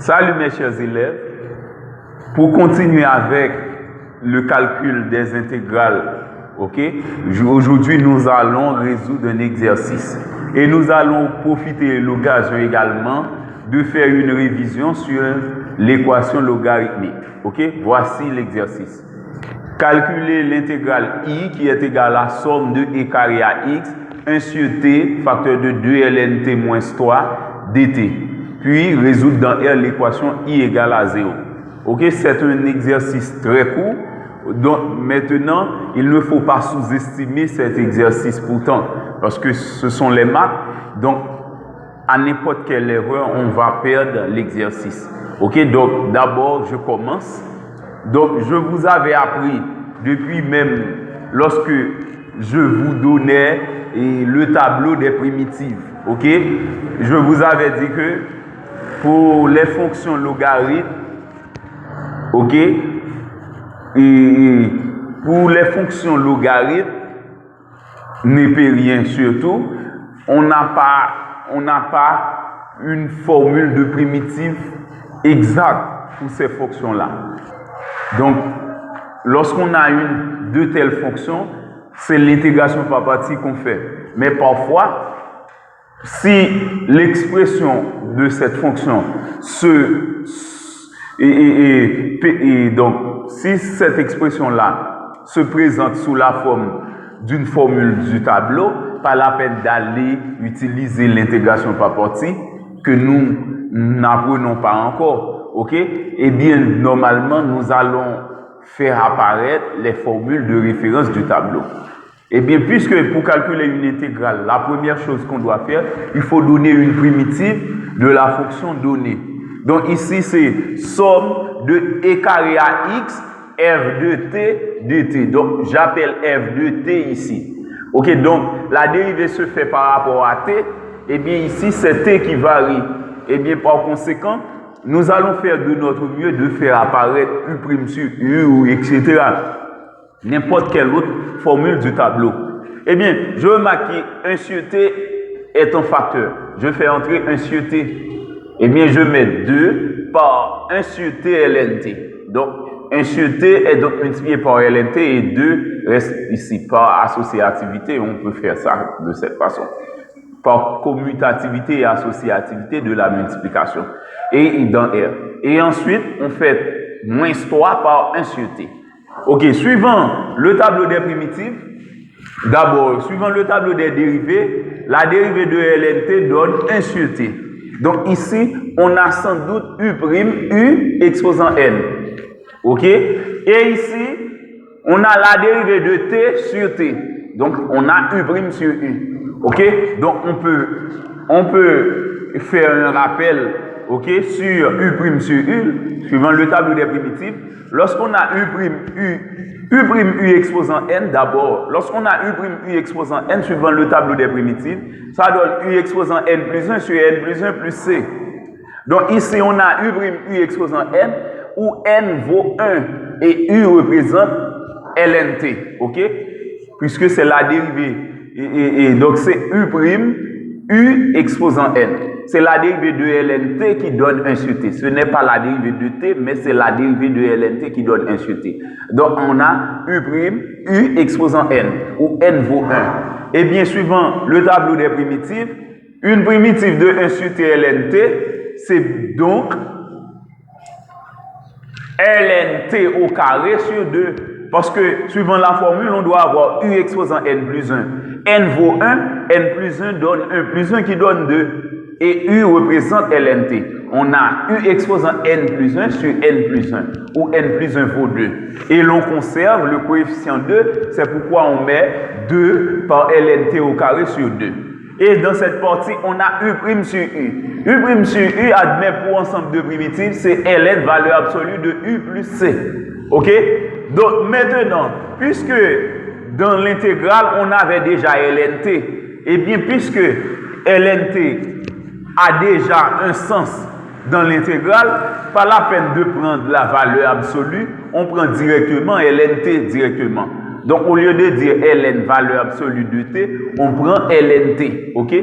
Salut mes chers élèves. Pour continuer avec le calcul des intégrales, ok? Aujourd'hui, nous allons résoudre un exercice. Et nous allons profiter de l'occasion également de faire une révision sur l'équation logarithmique. Ok? Voici l'exercice. Calculer l'intégrale i qui est égale à la somme de e carré à x, 1 sur t, facteur de 2 ln t moins 3 dt. Puis résoudre dans R l'équation i égale à 0. Ok? C'est un exercice très court. Donc maintenant, il ne faut pas sous-estimer cet exercice pourtant, parce que ce sont les maths. Donc, à n'importe quelle erreur, on va perdre l'exercice. Ok? Donc, d'abord, je commence. Donc, je vous avais appris, depuis même lorsque je vous donnais le tableau des primitives. Ok? Je vous avais dit que pour les fonctions logarithmes, ok? Et pour les fonctions logarithmes, népérien surtout, on n'a pas une formule de primitive exacte pour ces fonctions-là. Donc, lorsqu'on a de telles fonctions, c'est l'intégration par partie qu'on fait. Mais parfois, si l'expression de cette fonction donc, si cette expression-là se présente sous la forme d'une formule du tableau, pas la peine d'aller utiliser l'intégration par partie que nous n'apprenons pas encore. Ok? Eh bien, normalement, nous allons faire apparaître les formules de référence du tableau. Eh bien, puisque pour calculer une intégrale, la première chose qu'on doit faire, il faut donner une primitive de la fonction donnée. Donc ici, c'est somme de e carré à x, f de t dt. Donc, j'appelle f de t ici. Ok, donc la dérivée se fait par rapport à t. Eh bien, ici, c'est t qui varie. Eh bien, par conséquent, nous allons faire de notre mieux de faire apparaître u' sur u, ou etc. N'importe quelle autre formule du tableau. Eh bien, je remarque que 1 sur t est un facteur. Je fais entrer 1 sur t. Eh bien, je mets 2 par 1 sur t ln t. Donc, 1 sur t est donc multiplié par ln t et 2 reste ici. Par associativité, on peut faire ça de cette façon. Par commutativité et associativité de la multiplication. Et dans R. Et ensuite, on fait moins 3 par 1 sur t. Ok, suivant le tableau des primitives, d'abord, suivant le tableau des dérivées, la dérivée de ln t donne 1 sur t. Donc ici, on a sans doute u' exposant n. Ok? Et ici, on a la dérivée de t sur t. Donc on a u' sur u. Ok? Donc on peut faire un rappel, ok, sur u' sur u, suivant le tableau des primitives. Lorsqu'on a u' exposant n, d'abord, lorsqu'on a u' exposant n, suivant le tableau des primitives, ça donne u exposant n plus 1 sur n plus 1 plus c. Donc ici, on a u' exposant n, où n vaut 1 et u représente ln t, ok? Puisque c'est la dérivée, et donc c'est u' exposant n. C'est la dérivée de ln t qui donne 1 sur t. Ce n'est pas la dérivée de t, mais c'est la dérivée de ln t qui donne 1 sur t. Donc, on a u' exposant n, où n vaut 1. Et bien, suivant le tableau des primitives, une primitive de 1 sur t ln t, c'est donc ln t au carré sur 2. Parce que, suivant la formule, on doit avoir u exposant n plus 1. n vaut 1, n plus 1 donne 1 plus 1 qui donne 2. Et u représente ln t. On a u exposant n plus 1 sur n plus 1, où n plus 1 vaut 2. Et l'on conserve le coefficient 2, c'est pourquoi on met 2 par ln t au carré sur 2. Et dans cette partie, on a u' sur u. U' sur u admet pour ensemble de primitives, c'est ln, valeur absolue de u plus c. Ok? Donc maintenant, puisque dans l'intégrale, on avait déjà ln t, et bien puisque ln t a déjà un sens dans l'intégrale, pas la peine de prendre la valeur absolue, on prend directement ln t directement. Donc au lieu de dire ln valeur absolue de t, on prend ln t, ok,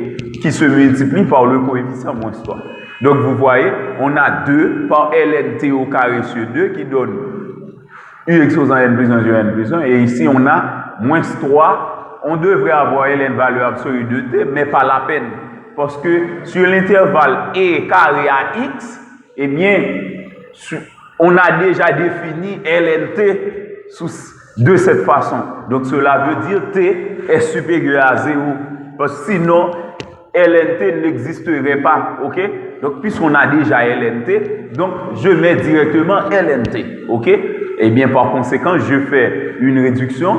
qui se multiplie par le coefficient moins 3. Donc, vous voyez, on a 2 par ln_t au carré sur 2 qui donne u exposant n plus 1 sur n plus 1. Et ici, on a moins 3. On devrait avoir ln valeur absolue de t, mais pas la peine. Parce que sur l'intervalle e carré à x, eh bien, on a déjà défini ln_t de cette façon. Donc, cela veut dire t est supérieur à 0. Parce que sinon, ln_t n'existerait pas. OK? Donc, puisqu'on a déjà ln_t, donc je mets directement ln_t. OK? Et bien, par conséquent, je fais une réduction.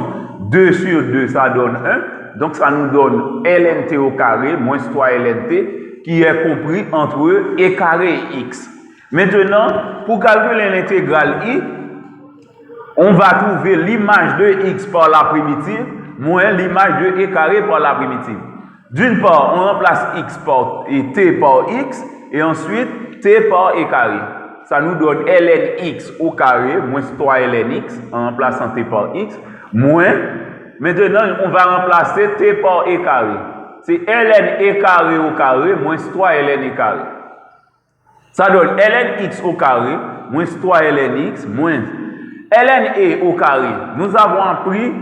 2 sur 2, ça donne 1. Donc, ça nous donne ln_t au carré moins 3 ln_t qui est compris entre e carré et x. Maintenant, pour calculer l'intégrale i, on va trouver l'image de x par la primitive moins l'image de e carré par la primitive. D'une part, on remplace x par t par x et ensuite t par e carré. Ça nous donne ln x au carré moins 3 ln x en remplaçant t par x moins. Maintenant, on va remplacer t par e carré. C'est ln e carré au carré moins 3 ln e carré. Ça donne ln x au carré moins 3 ln x moins ln e au carré. Nous avons appris,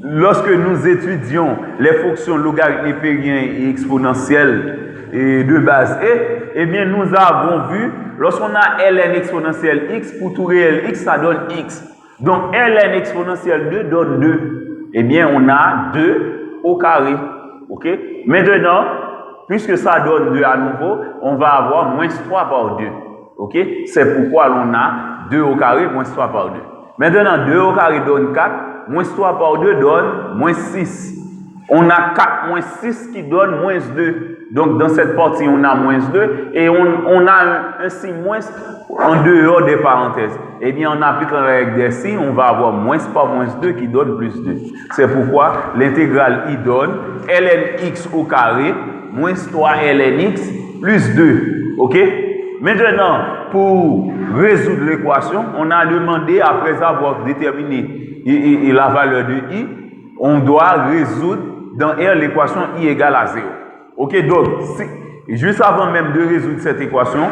lorsque nous étudions les fonctions logarithmes népériens et exponentielles de base e, eh bien nous avons vu, lorsqu'on a ln exponentielle x, pour tout réel x, ça donne x. Donc ln exponentielle 2 donne 2. Eh bien, on a 2 au carré. OK? Maintenant, puisque ça donne 2 à nouveau, on va avoir moins 3 par 2. OK? C'est pourquoi on a 2 au carré moins 3 par 2. Maintenant, 2 au carré donne 4, moins 3 par 2 donne moins 6. On a 4 moins 6 qui donne moins 2. Donc, dans cette partie, on a moins 2 et on a un signe moins en dehors des parenthèses. Eh bien, en appliquant la règle des signes, on va avoir moins par moins 2 qui donne plus 2. C'est pourquoi l'intégrale i donne ln x au carré moins 3 ln x plus 2. OK? Maintenant, pour résoudre l'équation, on a demandé, après avoir déterminé la valeur de i, on doit résoudre dans R l'équation i égale à 0. OK? Donc, juste avant même de résoudre cette équation,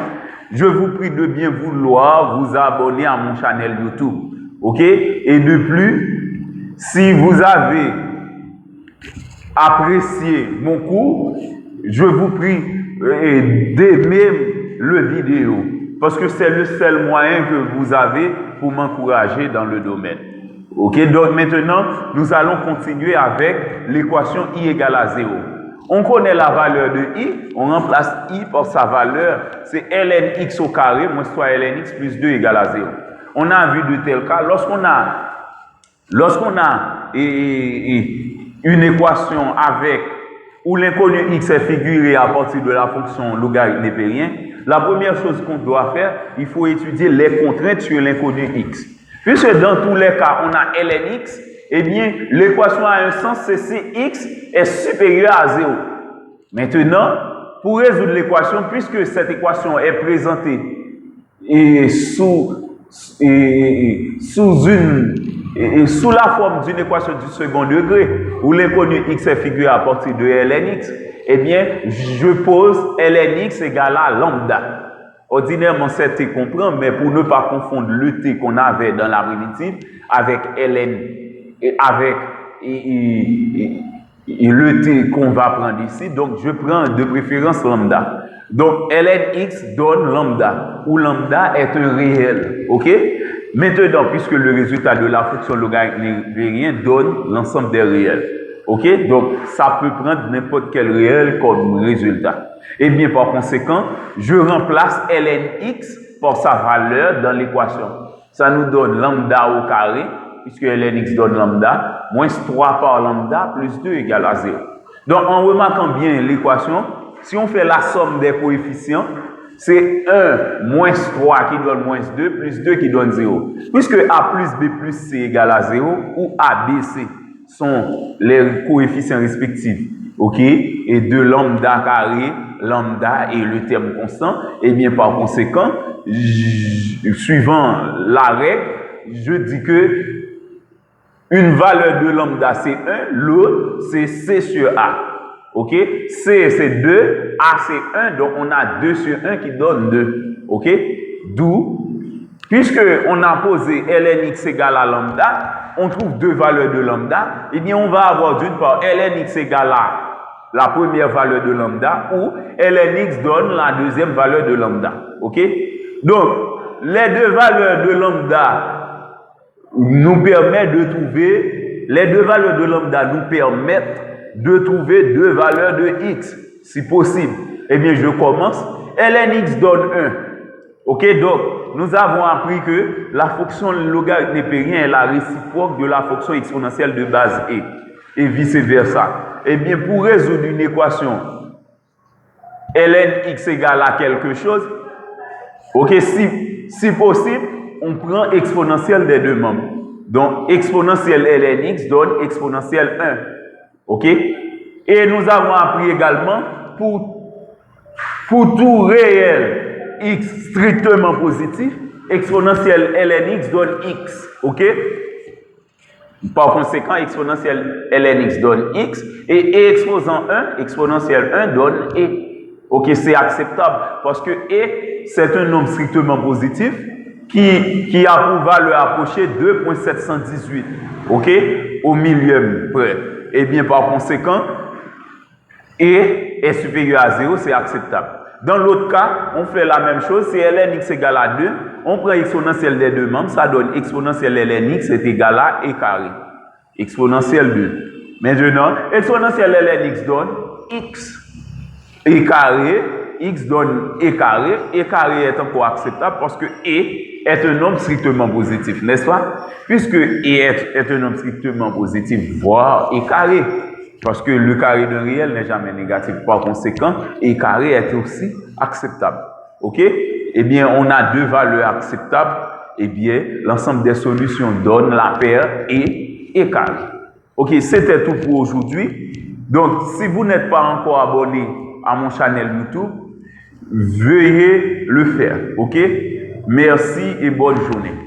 je vous prie de bien vouloir vous abonner à mon channel YouTube. OK? Et de plus, si vous avez apprécié mon cours, je vous prie d'aimer le vidéo. Parce que c'est le seul moyen que vous avez pour m'encourager dans le domaine. OK? Donc maintenant, nous allons continuer avec l'équation i égale à 0. On connaît la valeur de i, on remplace i par sa valeur, c'est ln x au carré moins 3 ln x plus 2 égale à 0. On a vu de tel cas, lorsqu'on a une équation avec où l'inconnu x est figuré à partir de la fonction logarithme népérien, la première chose qu'on doit faire, il faut étudier les contraintes sur l'inconnu x. Puisque dans tous les cas, on a ln x, eh bien, l'équation a un sens, c'est si x est supérieur à 0. Maintenant, pour résoudre l'équation, puisque cette équation est présentée sous la forme d'une équation du second degré, où l'inconnu x est figuré à partir de ln x, eh bien, je pose ln x égale à lambda. Ordinairement, c'est t qu'on prend, mais pour ne pas confondre le t qu'on avait dans la primitive avec ln, avec le t qu'on va prendre ici, donc je prends de préférence lambda. Donc ln x donne lambda, où lambda est un réel. OK? Maintenant, puisque le résultat de la fonction logarithme népérien donne l'ensemble des réels. OK? Donc ça peut prendre n'importe quel réel comme résultat. Et bien par conséquent, je remplace ln x par sa valeur dans l'équation. Ça nous donne lambda au carré, puisque ln x donne lambda, moins 3 par lambda plus 2 égale à 0. Donc, en remarquant bien l'équation, si on fait la somme des coefficients, c'est 1 moins 3 qui donne moins 2 plus 2 qui donne 0. Puisque a plus b plus c égale à 0, où a, b, c sont les coefficients respectifs, OK, et de lambda carré, lambda et le terme constant, et bien par conséquent, suivant la règle, je dis que une valeur de lambda c'est 1, l'autre c'est c sur a. OK? C c'est 2, A c'est 1, donc on a 2 sur 1 qui donne 2. OK? D'où, puisque on a posé lnx égale à lambda, on trouve deux valeurs de lambda, eh bien on va avoir d'une part lnx égale à la première valeur de lambda ou lnx donne la deuxième valeur de lambda. OK? Donc, les deux valeurs de lambda nous permettent de trouver, les deux valeurs de lambda nous permettent de trouver deux valeurs de x, si possible. Eh bien, je commence. lnx donne 1. OK? Donc, nous avons appris que la fonction logarithme népérien est la réciproque de la fonction exponentielle de base e. Et vice-versa. Eh bien, pour résoudre une équation, lnx égale à quelque chose, OK, si possible, on prend exponentielle des deux membres. Donc, exponentielle lnx donne exponentielle 1. OK? Et nous avons appris également, pour tout réel x strictement positif, exponentielle lnx donne x. OK? Par conséquent, exponentielle lnx donne x et e exposant 1, exponentielle 1 donne e. OK, c'est acceptable parce que e, c'est un nombre strictement positif qui a pour valeur approchée 2.718. OK? Au millième près. Et bien, par conséquent, e est supérieur à 0, c'est acceptable. Dans l'autre cas, on fait la même chose. Si lnx égale à 2, on prend exponentielle des deux membres, ça donne exponentielle lnx est égal à e carré. Exponentielle 2. Maintenant, exponentielle lnx donne x. E carré, x donne e carré. E carré est encore acceptable parce que e est un nombre strictement positif, n'est-ce pas? Puisque e est un nombre strictement positif, voire e carré. Parce que le carré d'un réel n'est jamais négatif. Par conséquent, e carré est aussi acceptable. OK? Eh bien, on a deux valeurs acceptables. Eh bien, l'ensemble des solutions donne la paire e carré. OK, c'était tout pour aujourd'hui. Donc, si vous n'êtes pas encore abonné à mon channel YouTube, veuillez le faire. OK? Merci et bonne journée.